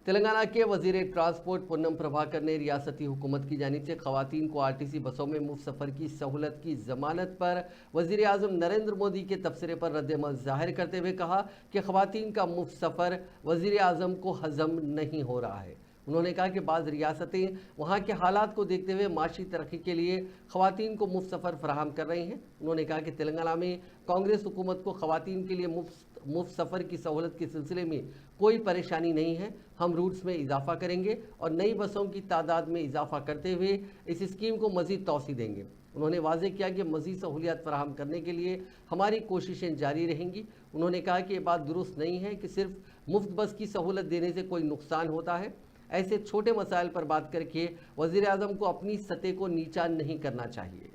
तेलंगाना के वजीर ट्रांसपोर्ट पुन्नम प्रभाकर ने रियासती हुकूमत की जानिब से खवातीन को आरटीसी बसों में मुफ्त सफ़र की सहूलत की जमानत पर वजीर आज़म नरेंद्र मोदी के तबसरे पर रद्द-ए-अमल जाहिर करते हुए कहा कि खवातीन का मुफ्त सफ़र वजीर आज़म को हजम नहीं हो रहा है। उन्होंने कहा कि बाज़ रियासतें वहाँ के हालात को देखते हुए माशी तरक्की के लिए खवातीन को मुफ्त सफ़र फराहम कर रही हैं। उन्होंने कहा कि तेलंगाना में कांग्रेस हुकूमत को खवातीन के लिए मुफ्त सफ़र की सहूलत के सिलसिले में कोई परेशानी नहीं है। हम रूट्स में इजाफा करेंगे और नई बसों की तादाद में इजाफा करते हुए इस स्कीम को मज़ीद तौसी देंगे। उन्होंने वाज़े किया कि मज़ीद सहूलियात फराहम करने के लिए हमारी कोशिशें जारी रहेंगी। उन्होंने कहा कि ये बात दुरुस्त नहीं है कि सिर्फ मुफ्त बस की सहूलत देने से कोई नुकसान होता है। ऐसे छोटे मसाइल पर बात करके वज़ीर आज़म को अपनी सतह को नीचा नहीं करना चाहिए।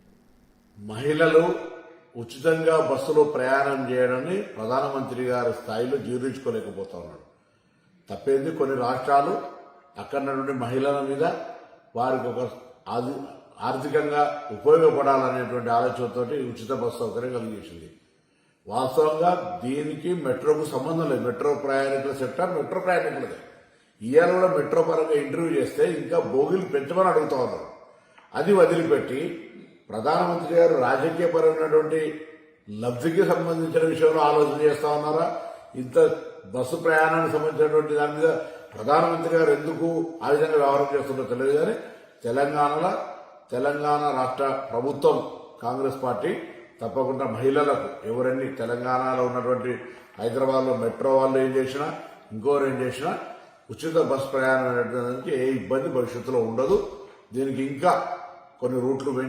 మహిళలు ఉచితంగా బస్సులో ప్రయాణం చేయడాన్ని ప్రధానమంత్రి గారి స్థాయిలో జీర్ణించుకోలేకపోతున్నారు. తప్పేంది కొన్ని రాష్ట్రాలు అక్కడ నుండి మహిళల మీద వారికి ఒక ఆర్థికంగా ఉపయోగపడాలనేటువంటి ఆలోచనతోటి ఉచిత బస్సు సౌకర్యం కలిగించింది. వాస్తవంగా దీనికి మెట్రోకు సంబంధం లేదు. మెట్రో ప్రయాణికుల సెక్టర్ మెట్రో ప్రయాణికులదే. ఇవాళ కూడా మెట్రో పరంగా ఇంటర్వ్యూ చేస్తే ఇంకా బోగిలు పెంచమని అడుగుతా ఉన్నారు. అది వదిలిపెట్టి ప్రధానమంత్రి గారు రాజకీయ పరమైనటువంటి లబ్ధికి సంబంధించిన విషయంలో ఆలోచన చేస్తా ఉన్నారా? ఇంత బస్సు ప్రయాణానికి సంబంధించినటువంటి దాని మీద ప్రధానమంత్రి గారు ఎందుకు ఆ విధంగా వ్యవహారం చేస్తుందో తెలియదు. కానీ తెలంగాణ రాష్ట్ర ప్రభుత్వం కాంగ్రెస్ పార్టీ తప్పకుండా మహిళలకు ఎవరన్నీ తెలంగాణలో ఉన్నటువంటి హైదరాబాద్లో మెట్రో వాళ్ళు ఏం చేసినా ఇంకోరు ఏం చేసినా ఉచిత బస్ ప్రయాణం అనేటువంటి ఏ ఇబ్బంది భవిష్యత్తులో ఉండదు. దీనికి ఇంకా కొన్ని రూట్లు